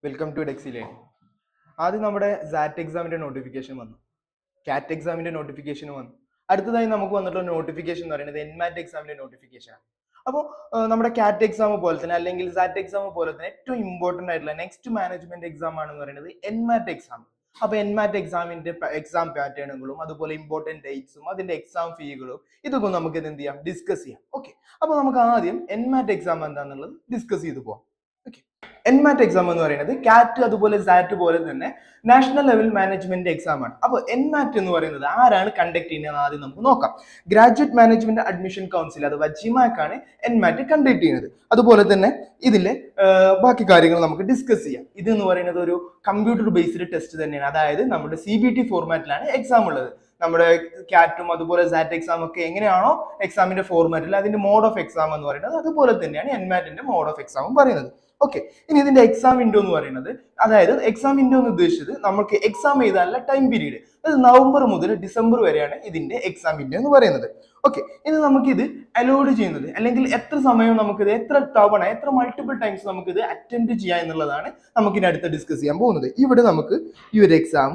Welcome to ഡെക്സിലെ. ആദ്യം നമ്മുടെ സാറ്റ് എക്സാമിന്റെ നോട്ടിഫിക്കേഷൻ വന്നു, കാറ്റ് എക്സാമിന്റെ നോട്ടിഫിക്കേഷൻ വന്നു. അടുത്തതായി നമുക്ക് വന്നിട്ടുള്ള നോട്ടിഫിക്കേഷൻ എന്ന് പറയുന്നത് എൻമാറ്റ് എക്സാമിന്റെ നോട്ടിഫിക്കേഷൻ ആണ്. അപ്പോൾ നമ്മുടെ കാറ്റ് എക്സാം പോലെ തന്നെ അല്ലെങ്കിൽ സാറ്റ് എക്സാം പോലെ തന്നെ ഏറ്റവും ഇമ്പോർട്ടന്റ് ആയിട്ടുള്ള നെക്സ്റ്റ് മാനേജ്മെന്റ് എക്സാം ആണെന്ന് പറയുന്നത് എൻമാറ്റ് എക്സാം. അപ്പൊ എൻമാറ്റ് എക്സാമിന്റെ എക്സാം പാറ്റേണുകളും അതുപോലെ ഇമ്പോർട്ടന്റ് ഡേറ്റ്സും അതിന്റെ എക്സാം ഫീകളും ഇതൊക്കെ നമുക്ക് എന്ത് ചെയ്യാം, ഡിസ്കസ് ചെയ്യാം. ഓക്കെ, അപ്പൊ നമുക്ക് ആദ്യം എൻമാറ്റ് എക്സാം എന്താണെന്നുള്ളത് ഡിസ്കസ് ചെയ്തു പോവാം. ഓക്കെ, എൻമാറ്റ് എക്സാം എന്ന് പറയുന്നത് കാറ്റ് അതുപോലെ സാറ്റ് പോലെ തന്നെ നാഷണൽ ലെവൽ മാനേജ്മെന്റ് എക്സാം ആണ്. അപ്പോൾ എൻമാറ്റ് എന്ന് പറയുന്നത് ആരാണ് കണ്ടക്ട് ചെയ്യുന്നത് ആദ്യം നമുക്ക് നോക്കാം. ഗ്രാജുവേറ്റ് മാനേജ്മെന്റ് അഡ്മിഷൻ കൗൺസിൽ അഥവാ ജിമാക് ആണ് എൻമാറ്റ് കണ്ടക്ട് ചെയ്യുന്നത്. അതുപോലെ തന്നെ ഇതിലെ ബാക്കി കാര്യങ്ങൾ നമുക്ക് ഡിസ്കസ് ചെയ്യാം. ഇത് എന്ന് പറയുന്നത് ഒരു കമ്പ്യൂട്ടർ ബേസ്ഡ് ടെസ്റ്റ് തന്നെയാണ്. അതായത് നമ്മുടെ CBT ഫോർമാറ്റിലാണ് എക്സാം ഉള്ളത്. നമ്മുടെ കാറ്റും അതുപോലെ സാറ്റ് എക്സാം ഒക്കെ എങ്ങനെയാണോ എക്സാമിന്റെ ഫോർമാറ്റിൽ അതിന്റെ മോഡ് ഓഫ് എക്സാം എന്ന് പറയുന്നത് അതുപോലെ തന്നെയാണ് എൻമാറ്റിന്റെ മോഡ് ഓഫ് എക്സാമും പറയുന്നത്. ഓക്കെ, ഇനി ഇതിന്റെ എക്സാം വിൻഡോ എന്ന് പറയുന്നത്, അതായത് എക്സാം വിൻഡോ എന്ന് ഉദ്ദേശിച്ചത് നമുക്ക് എക്സാം എഴുതാനുള്ള ടൈം പീരീഡ്, അത് നവംബർ മുതൽ ഡിസംബർ വരെയാണ് ഇതിന്റെ എക്സാം വിൻഡോ എന്ന് പറയുന്നത്. ഓക്കെ, ഇനി നമുക്കിത് അലോഡ് ചെയ്യുന്നത് അല്ലെങ്കിൽ എത്ര സമയം നമുക്കിത് എത്ര തവണ എത്ര മൾട്ടിപ്പിൾ ടൈംസ് നമുക്കിത് അറ്റൻഡ് ചെയ്യാം എന്നുള്ളതാണ് നമുക്കിനി അടുത്ത് ഡിസ്കസ് ചെയ്യാൻ പോകുന്നത്. ഇവിടെ നമുക്ക് ഈ ഒരു എക്സാം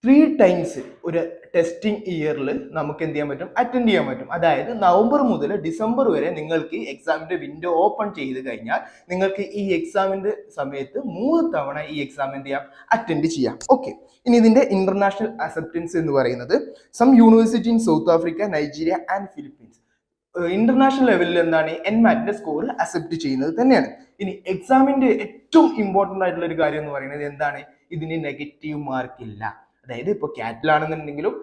3 ടൈംസ് ഒരു ടെസ്റ്റിംഗ് ഇയറിൽ നമുക്ക് എന്ത് ചെയ്യാൻ പറ്റും, അറ്റൻഡ് ചെയ്യാൻ പറ്റും. അതായത് നവംബർ മുതൽ ഡിസംബർ വരെ നിങ്ങൾക്ക് എക്സാമിന്റെ വിൻഡോ ഓപ്പൺ ചെയ്ത് കഴിഞ്ഞാൽ നിങ്ങൾക്ക് ഈ എക്സാമിന്റെ സമയത്ത് 3 തവണ ഈ എക്സാം എന്ത് ചെയ്യാം, അറ്റൻഡ് ചെയ്യാം. ഓക്കെ, ഇനി ഇതിന്റെ ഇന്റർനാഷണൽ അക്സെപ്റ്റൻസ് എന്ന് പറയുന്നത് some university in South Africa, Nigeria and Philippines international ലെവലിൽ എന്താണ് എൻമാറ്റിന്റെ സ്കോർ അക്സെപ്റ്റ് ചെയ്യുന്നത് തന്നെയാണ്. ഇനി എക്സാമിന്റെ ഏറ്റവും ഇമ്പോർട്ടന്റ് ആയിട്ടുള്ള ഒരു കാര്യം എന്ന് പറയുന്നത് എന്താണ്, ഇതിന് നെഗറ്റീവ് മാർക്ക് ഇല്ല. അതായത് ഇപ്പോൾ കാറ്റിലാണെന്നുണ്ടെങ്കിലും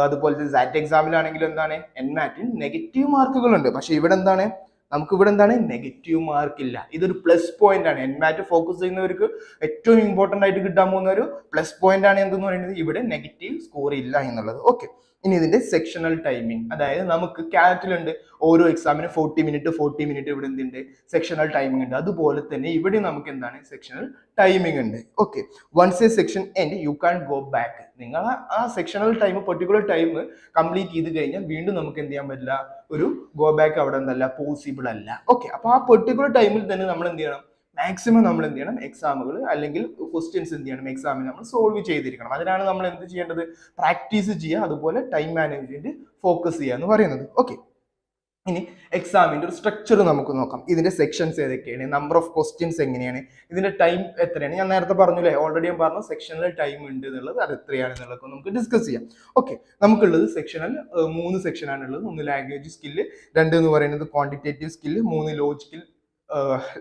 അതുപോലെ സാറ്റ് എക്സാമിലാണെങ്കിലും എന്താണ് എൻമാറ്റിന് നെഗറ്റീവ് മാർക്കുകളുണ്ട്. പക്ഷെ ഇവിടെ എന്താണ്, നമുക്ക് ഇവിടെ എന്താണ് നെഗറ്റീവ് മാർക്ക് ഇല്ല. ഇതൊരു പ്ലസ് പോയിന്റ് ആണ്. എൻമാറ്റ് ഫോക്കസ് ചെയ്യുന്നവർക്ക് ഏറ്റവും ഇമ്പോർട്ടന്റ് ആയിട്ട് കിട്ടാൻ പോകുന്ന ഒരു പ്ലസ് പോയിന്റ് ആണ് എന്തെന്ന് പറയുന്നത്, ഇവിടെ നെഗറ്റീവ് സ്കോർ ഇല്ല എന്നുള്ളത്. ഓക്കെ, ഇനി ഇതിന്റെ സെക്ഷണൽ ടൈമിംഗ്, അതായത് നമുക്ക് കാറ്റിലുണ്ട് ഓരോ എക്സാമിന് 40 മിനിറ്റ് ഇവിടെ എന്തുണ്ട്, സെക്ഷണൽ ടൈമിംഗ് ഉണ്ട്. അതുപോലെ തന്നെ ഇവിടെ നമുക്ക് എന്താണ് സെക്ഷണൽ ടൈമിംഗ് ഉണ്ട്. Okay, once a section end you can go back. നിങ്ങൾ ആ sectional time particular time complete ചെയ്ത് കഴിഞ്ഞാൽ വീണ്ടും നമുക്ക് എന്ത് ചെയ്യാൻ പറ്റില്ല, ഒരു ഗോ ബാക്ക് അവിടെ എന്തല്ല പോസിബിൾ അല്ല. ഓക്കെ, അപ്പൊ ആ പെർട്ടിക്കുലർ ടൈമിൽ തന്നെ നമ്മൾ എന്ത് ചെയ്യണം, മാക്സിമം നമ്മൾ എന്ത് ചെയ്യണം, എക്സാമുകൾ അല്ലെങ്കിൽ ക്വസ്റ്റ്യൻസ് എന്ത് ചെയ്യണം, എക്സാമിൽ നമ്മൾ സോൾവ് ചെയ്തിരിക്കണം. അതിനാണ് നമ്മൾ എന്ത് ചെയ്യേണ്ടത്, പ്രാക്ടീസ് ചെയ്യുക, അതുപോലെ ടൈം മാനേജ്മെന്റ് ഫോക്കസ് ചെയ്യുക എന്ന് പറയുന്നത്. ഓക്കെ, ഇനി എക്സാമിന്റെ ഒരു സ്ട്രക്ചർ നമുക്ക് നോക്കാം. ഇതിന്റെ സെക്ഷൻസ് ഏതൊക്കെയാണ്, നമ്പർ ഓഫ് ക്വസ്റ്റ്യൻസ് എങ്ങനെയാണ്, ഇതിന്റെ ടൈം എത്രയാണ്. ഞാൻ നേരത്തെ പറഞ്ഞില്ലേ, ഓൾറെഡി ഞാൻ പറഞ്ഞു സെക്ഷണൽ ടൈം ഉണ്ട് എന്നുള്ളത്, അത് എത്രയാണെന്നുള്ളതൊക്കെ നമുക്ക് ഡിസ്കസ് ചെയ്യാം. ഓക്കെ, നമുക്കുള്ളത് സെക്ഷണൽ 3 സെക്ഷൻ ആണുള്ളത്. 1 ലാംഗ്വേജ് സ്കില്ല്, 2 എന്ന് പറയുന്നത് ക്വാണ്ടിറ്റേറ്റീവ് സ്കില്ല്, 3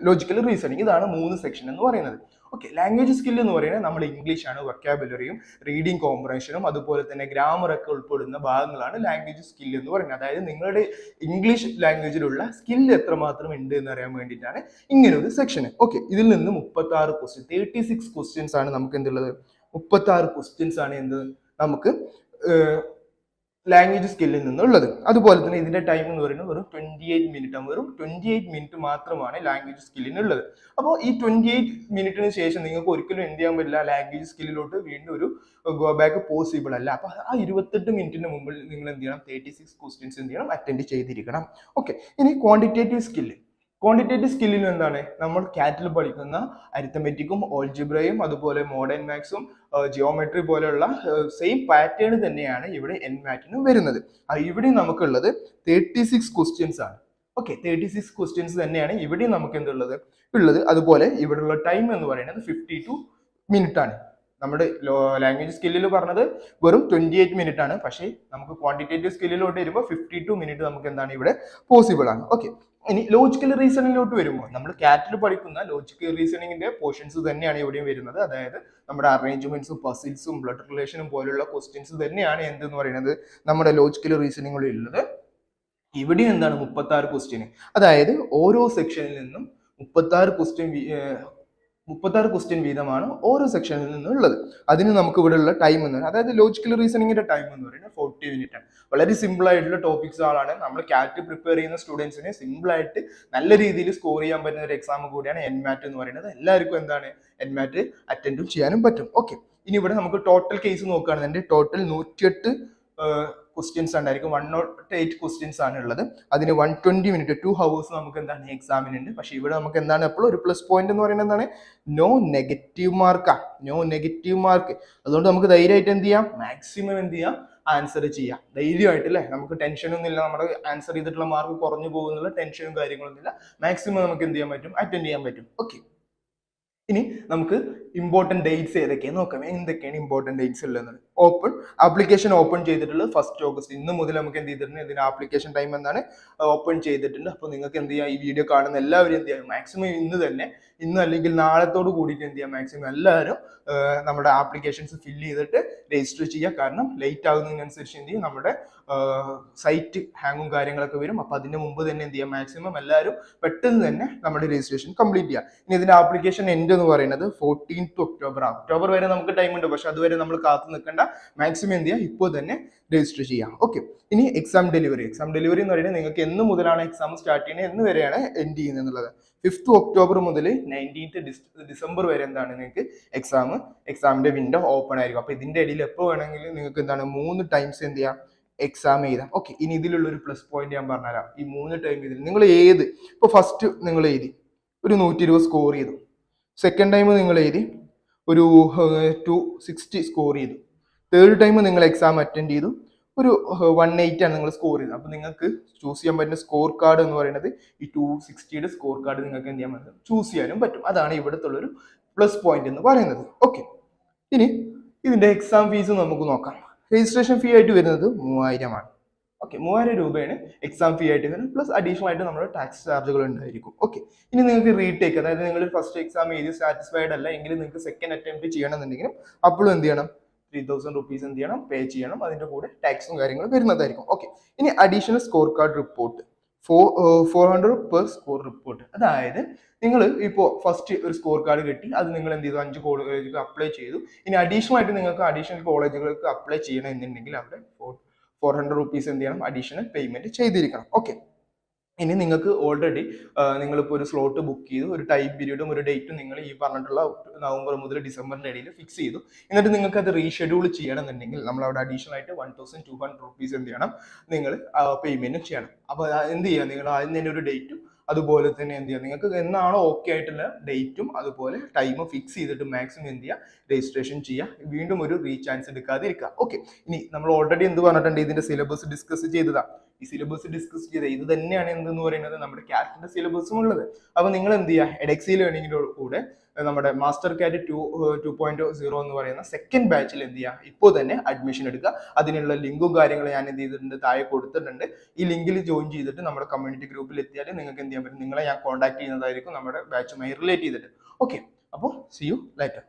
ലോജിക്കൽ റീസണിങ്. ഇതാണ് 3 സെക്ഷൻ എന്ന് പറയുന്നത്. ഓക്കെ, ലാംഗ്വേജ് സ്കിൽ എന്ന് പറയുന്നത് നമ്മൾ ഇംഗ്ലീഷ് ആണ്, വൊക്കാബുലറിയും റീഡിങ് കോംപ്രഹൻഷനും അതുപോലെ തന്നെ ഗ്രാമർ ഒക്കെ ഉൾപ്പെടുന്ന ഭാഗങ്ങളാണ് ലാംഗ്വേജ് സ്കിൽ എന്ന് പറയുന്നത്. അതായത് നിങ്ങളുടെ ഇംഗ്ലീഷ് ലാംഗ്വേജിലുള്ള സ്കിൽ എത്രമാത്രം ഉണ്ട് എന്ന് അറിയാൻ വേണ്ടിയിട്ടാണ് ഇങ്ങനെ ഒരു സെക്ഷൻ. ഓക്കെ, ഇതിൽ നിന്ന് 36 ക്വസ്റ്റ്യൻ 36 ക്വസ്റ്റ്യൻസ് ആണ് നമുക്ക് എന്തുള്ളത്, 36 ക്വസ്റ്റ്യൻസ് ആണ് എന്ത് നമുക്ക് ലാംഗ്വേജ് സ്കില്ലിൽ നിന്നുള്ളത്. അതുപോലെ തന്നെ ഇതിന്റെ ടൈം എന്ന് പറയുന്നത് വെറും 28 മിനിറ്റ്, വെറും 28 മിനിറ്റ് മാത്രമാണ് ലാംഗ്വേജ് സ്കില്ലിനുള്ളത്. അപ്പോൾ ഈ 28 മിനിറ്റിന് ശേഷം നിങ്ങൾക്ക് ഒരിക്കലും എന്ത് ചെയ്യാൻ പറ്റില്ല, ലാംഗ്വേജ് സ്കില്ലിലോട്ട് വീണ്ടും ഒരു ഗോ ബാക്ക് പോസിബിൾ അല്ല. അപ്പൊ ആ 28 മിനിറ്റിന് മുമ്പിൽ നിങ്ങൾ എന്ത് ചെയ്യണം, 36 ക്വസ്റ്റ്യൻസ് എന്ത് ചെയ്യണം, അറ്റൻഡ് ചെയ്തിരിക്കണം. ഓക്കെ, ഇനി ക്വാണ്ടിറ്റേറ്റീവ് സ്കില്ലിൽ എന്താണ്, നമ്മൾ കാറ്റിൽ പഠിക്കുന്ന അരിത്തമെറ്റിക്കും ഓൾജിബ്രയും അതുപോലെ മോഡേൺ മാത്സും ജിയോമെട്രി പോലെയുള്ള സെയിം പാറ്റേൺ തന്നെയാണ് ഇവിടെ എൻമാറ്റിനും വരുന്നത്. ഇവിടെ നമുക്കുള്ളത് 36 ക്വസ്റ്റ്യൻസ് ആണ്. ഓക്കെ, 36 ക്വസ്റ്റ്യൻസ് തന്നെയാണ് ഇവിടെ നമുക്ക് എന്തുള്ളത് ഉള്ളത്. അതുപോലെ ഇവിടെയുള്ള ടൈം എന്ന് പറയുന്നത് 52 മിനിറ്റ് ആണ്. നമ്മുടെ ലാംഗ്വേജ് സ്കില്ലിൽ പറഞ്ഞത് വെറും 28 മിനിറ്റ് ആണ്. പക്ഷേ നമുക്ക് ക്വാണ്ടിറ്റേറ്റീവ് സ്കില്ലിലോട്ട് വരുമ്പോൾ 52 മിനിറ്റ് നമുക്ക് എന്താണ് ഇവിടെ പോസിബിൾ ആണ്. ഓക്കെ, ഇനി ലോജിക്കൽ റീസണിങ്ങിലോട്ട് വരുമ്പോൾ നമ്മൾ കാറ്റിൽ പഠിക്കുന്ന ലോജിക്കൽ റീസണിങ്ങിന്റെ പോർഷൻസ് തന്നെയാണ് ഇവിടെയും വരുന്നത്. അതായത് നമ്മുടെ അറേഞ്ച്മെന്റ്സും പസിൽസും ബ്ലഡ് റിലേഷനും പോലുള്ള ക്വസ്റ്റ്യൻസ് തന്നെയാണ് എന്തെന്ന് പറയുന്നത് നമ്മുടെ ലോജിക്കൽ റീസണിങ്ങിൽ ഉള്ളത്. ഇവിടെ എന്താണ് 36 ക്വസ്റ്റ്യൻ, അതായത് ഓരോ സെക്ഷനിൽ നിന്നും 36 ക്വസ്റ്റ്യൻ വീതമാണ് ഓരോ സെക്ഷനിൽ നിന്നുള്ളത്. അതിന് നമുക്ക് ഇവിടെ ഉള്ള ടൈം എന്ന് പറയുന്നത്, അതായത് ലോജിക്കൽ റീസണിങ്ങിന്റെ ടൈം എന്ന് പറയുന്നത് 40 മിനിറ്റ് ആണ്. വളരെ സിമ്പിൾ ആയിട്ടുള്ള ടോപ്പിക്സ് ആണ്. നമ്മൾ കാറ്റ് പ്രിപ്പയർ ചെയ്യുന്ന സ്റ്റുഡൻസിന് സിമ്പിൾ ആയിട്ട് നല്ല രീതിയിൽ സ്കോർ ചെയ്യാൻ പറ്റുന്ന ഒരു എക്സാം കൂടിയാണ് എൻമാറ്റ് എന്ന് പറയുന്നത്. എല്ലാവർക്കും എന്താണ് എൻമാറ്റ് അറ്റൻഡ് ചെയ്യാനും പറ്റും. ഓക്കെ, ഇനി ഇവിടെ നമുക്ക് ടോട്ടൽ കേസ് നോക്കുകയാണെന്നുണ്ടെങ്കിൽ ടോട്ടൽ 108 ക്വസ്റ്റ്യൻസ് ഉണ്ടായിരിക്കും. 108 ക്വസ്റ്റ്യൻസ് ആണ് ഉള്ളത്. അതിന് 120 മിനിറ്റ് 2 ഹവേഴ്സ് നമുക്ക് എന്താണ് എക്സാമിനുണ്ട്. പക്ഷെ ഇവിടെ നമുക്ക് എന്താണ് എപ്പോഴും ഒരു പ്ലസ് പോയിന്റ് എന്ന് പറയുന്നത് എന്താണ്, നോ നെഗറ്റീവ് മാർക്കാ, നോ നെഗറ്റീവ് മാർക്ക്. അതുകൊണ്ട് നമുക്ക് ധൈര്യമായിട്ട് എന്ത് ചെയ്യാം, മാക്സിമം എന്ത് ചെയ്യാം, ആൻസർ ചെയ്യാം ധൈര്യമായിട്ട് അല്ലേ. നമുക്ക് ടെൻഷനൊന്നും ഇല്ല, നമ്മുടെ ആൻസർ ചെയ്തിട്ടുള്ള മാർക്ക് കുറഞ്ഞു പോകുന്നുള്ള ടെൻഷനും കാര്യങ്ങളൊന്നും ഇല്ല. മാക്സിമം നമുക്ക് എന്ത് ചെയ്യാൻ പറ്റും, അറ്റൻഡ് ചെയ്യാൻ പറ്റും. ഓക്കെ, ഇനി നമുക്ക് ഇമ്പോർട്ടൻറ്റ് ഡേറ്റ്സ് ഏതൊക്കെയാണ് നോക്കാം. എന്തൊക്കെയാണ് ഇമ്പോർട്ടൻറ്റ് ഡേറ്റ്സ് ഉള്ളത്. ഓപ്പൺ ആപ്ലിക്കേഷൻ ഓപ്പൺ ചെയ്തിട്ടുള്ളത് 1 ഓഗസ്റ്റ്. ഇന്ന് മുതൽ നമുക്ക് എന്ത് ചെയ്തിട്ടുണ്ട്, ഇതിന് ആപ്ലിക്കേഷൻ ടൈം എന്താണ് ഓപ്പൺ ചെയ്തിട്ടുണ്ട്. അപ്പോൾ നിങ്ങൾക്ക് എന്ത് ചെയ്യാം, ഈ വീഡിയോ കാണുന്ന എല്ലാവരും എന്ത് ചെയ്യാം, മാക്സിമം ഇന്ന് അല്ലെങ്കിൽ നാളത്തോട് കൂടിയിട്ട് എന്ത് ചെയ്യാം, മാക്സിമം എല്ലാവരും നമ്മുടെ ആപ്ലിക്കേഷൻസ് ഫില്ല് ചെയ്തിട്ട് രജിസ്റ്റർ ചെയ്യുക. കാരണം ലേറ്റ് ആകുന്നതിനനുസരിച്ച് എന്ത് ചെയ്യും, നമ്മുടെ സൈറ്റ് ഹാങ്ങും കാര്യങ്ങളൊക്കെ വരും. അപ്പോൾ അതിന് മുമ്പ് തന്നെ എന്ത് ചെയ്യാം, മാക്സിമം എല്ലാവരും പെട്ടെന്ന് തന്നെ നമ്മുടെ രജിസ്ട്രേഷൻ കംപ്ലീറ്റ് ചെയ്യുക. ഇനി ഇതിന്റെ ആപ്ലിക്കേഷൻ എൻഡ് എന്ന് പറയുന്നത് 14th ഒക്ടോബർ വരെ നമുക്ക് ടൈം ഉണ്ട്. പക്ഷെ അതുവരെ നമ്മൾ കാത്തു നിൽക്കേണ്ട, മാക്സിമം എന്ത് ചെയ്യുക, ഇപ്പോൾ തന്നെ രജിസ്റ്റർ ചെയ്യാം. ഓക്കെ, ഇനി എക്സാം ഡെലിവറി എന്ന് പറയുന്നത് നിങ്ങൾക്ക് എന്ന് മുതലാണ് എക്സാം സ്റ്റാർട്ട് ചെയ്യുന്നത്, എന്ന് വരെയാണ് എൻഡ് ചെയ്യുന്നത് എന്നുള്ളത്. 5th ഒക്ടോബർ മുതൽ 19th ഡിസംബർ വരെ എന്താണ് നിങ്ങൾക്ക് എക്സാമിന്റെ വിൻഡോ ഓപ്പൺ ആയിരിക്കും. അപ്പൊ ഇതിന്റെ ഇടയിൽ എപ്പോൾ വേണമെങ്കിലും നിങ്ങൾക്ക് എന്താണ് 3 ടൈംസ് എന്ത് ചെയ്യാം, എക്സാം എഴുതാം. ഓക്കെ, ഇനി ഇതിലുള്ള ഒരു പ്ലസ് പോയിന്റ് ഞാൻ പറഞ്ഞുതരാം. ഈ 3 ടൈം ഇതിൽ നിങ്ങൾ ഇപ്പോൾ ഫസ്റ്റ് നിങ്ങൾ എഴുതി ഒരു 120 സ്കോർ ചെയ്തു. സെക്കൻഡ് ടൈം നിങ്ങൾ എഴുതി ഒരു 260 സ്കോർ ചെയ്തു. തേർഡ് ടൈം നിങ്ങൾ എക്സാം അറ്റൻഡ് ചെയ്തു, ഒരു 180 ആണ് നിങ്ങൾ സ്കോർ ചെയ്തത്. അപ്പോൾ നിങ്ങൾക്ക് ചൂസ് ചെയ്യാൻ പറ്റുന്ന സ്കോർ കാർഡ് എന്ന് പറയുന്നത് ഈ 260യുടെ സ്കോർ കാർഡ് നിങ്ങൾക്ക് എന്ത് ചെയ്യാൻ പറ്റും, ചൂസ് ചെയ്യാനും പറ്റും. അതാണ് ഇവിടുത്തെ ഉള്ളൊരു പ്ലസ് പോയിന്റ് എന്ന് പറയുന്നത്. ഓക്കെ, ഇനി ഇതിന്റെ എക്സാം ഫീസ് നമുക്ക് നോക്കാം. രജിസ്ട്രേഷൻ ഫീ ആയിട്ട് വരുന്നത് 3000 ആണ്. ഓക്കെ, 3000 രൂപയാണ് എക്സാം ഫീ ആയിട്ട് വരുന്നത്. പ്ലസ് അഡീഷണൽ ആയിട്ട് നമ്മുടെ ടാക്സ് ചാർജുകൾ ഉണ്ടായിരിക്കും. ഓക്കെ, ഇനി നിങ്ങൾക്ക് റീടേക്ക്, അതായത് നിങ്ങൾ ഫസ്റ്റ് എക്സാം എഴുതി സാറ്റിസ്ഫൈഡ് അല്ല എങ്കിൽ നിങ്ങൾക്ക് സെക്കൻഡ് അറ്റംപ്റ്റ് ചെയ്യണമെന്നുണ്ടെങ്കിലും അപ്പോഴും എന്ത് ചെയ്യണം, 3000 റുപ്പീസ് എന്ത് ചെയ്യണം, പേ ചെയ്യണം. അതിന്റെ കൂടെ ടാക്സും കാര്യങ്ങളും വരുന്നതായിരിക്കും. ഓക്കെ, ഇനി additional score card report 400 per score report. അതായത് നിങ്ങൾ ഇപ്പോൾ ഫസ്റ്റ് ഒരു സ്കോർ കാർഡ് കിട്ടി, അത് നിങ്ങൾ എന്ത് ചെയ്തു, 5 കോളേജുകൾ അപ്ലൈ ചെയ്തു. ഇനി അഡീഷണൽ ആയിട്ട് നിങ്ങൾക്ക് അഡീഷണൽ കോളേജുകൾക്ക് അപ്ലൈ ചെയ്യണം എന്നുണ്ടെങ്കിൽ അവിടെ 400 റുപ്പീസ് എന്ത് ചെയ്യണം, അഡീഷണൽ പേയ്മെന്റ് ചെയ്തിരിക്കണം. ഓക്കെ, ഇനി നിങ്ങൾക്ക് ഓൾറെഡി നിങ്ങളിപ്പോൾ ഒരു സ്ലോട്ട് ബുക്ക് ചെയ്തു, ഒരു ടൈം പീരീഡും ഒരു ഡേറ്റും നിങ്ങൾ ഈ പറഞ്ഞിട്ടുള്ള നവംബർ മുതൽ ഡിസംബറിന്റെ ഇടയിൽ ഫിക്സ് ചെയ്തു. എന്നിട്ട് നിങ്ങൾക്ക് അത് റീഷെഡ്യൂൾ ചെയ്യണമെന്നുണ്ടെങ്കിൽ നമ്മൾ അവിടെ അഡീഷണൽ ആയിട്ട് 1200 റുപ്പീസ് എന്ത് ചെയ്യണം, നിങ്ങൾ പേയ്മെന്റും ചെയ്യണം. അപ്പോൾ എന്ത് ചെയ്യുക, നിങ്ങൾ ആദ്യം തന്നെ ഒരു ഡേറ്റും അതുപോലെ തന്നെ എന്ത് ചെയ്യുക, നിങ്ങൾക്ക് എന്നാണോ ഓക്കെ ആയിട്ടുള്ള ഡേറ്റും അതുപോലെ ടൈമും ഫിക്സ് ചെയ്തിട്ട് മാക്സിമം എന്ത് ചെയ്യുക, രജിസ്ട്രേഷൻ ചെയ്യുക. വീണ്ടും ഒരു റീചാൻസ് എടുക്കാതെ ഇരിക്കുക. ഓക്കെ, ഇനി നമ്മൾ ഓൾറെഡി എന്ത് പറഞ്ഞിട്ടുണ്ട്, ഇതിന്റെ സിലബസ് ഡിസ്കസ് ചെയ്തതാണ്. ഈ സിലബസ് ഡിസ്കസ് ചെയ്ത ഇത് തന്നെയാണ് എന്തെന്ന് പറയുന്നത് നമ്മുടെ ക്യാറ്റിന്റെ സിലബസും ഉള്ളത്. അപ്പൊ നിങ്ങൾ എന്ത് ചെയ്യുക, എഡെക്സി ലേണിംഗിന്റെ കൂടെ നമ്മുടെ മാസ്റ്റർ കാറ്റ് 2.0 എന്ന് പറയുന്ന സെക്കൻഡ് ബാച്ചിൽ എന്ത് ചെയ്യുക, ഇപ്പോൾ തന്നെ അഡ്മിഷൻ എടുക്കുക. അതിനുള്ള ലിങ്കും കാര്യങ്ങളും ഞാൻ എന്ത് ചെയ്തിട്ടുണ്ട്, താഴെ കൊടുത്തിട്ടുണ്ട്. ഈ ലിങ്കിൽ ജോയിൻ ചെയ്തിട്ട് നമ്മുടെ കമ്മ്യൂണിറ്റി ഗ്രൂപ്പിൽ എത്തിയാൽ നിങ്ങൾക്ക് എന്ത് ചെയ്യാൻ പറ്റും, നിങ്ങളെ ഞാൻ കോൺടാക്ട് ചെയ്യുന്നതായിരിക്കും നമ്മുടെ ബാച്ചുമായി റിലേറ്റ് ചെയ്തിട്ട്. ഓക്കെ, അപ്പോൾ സി യു ലേറ്റർ.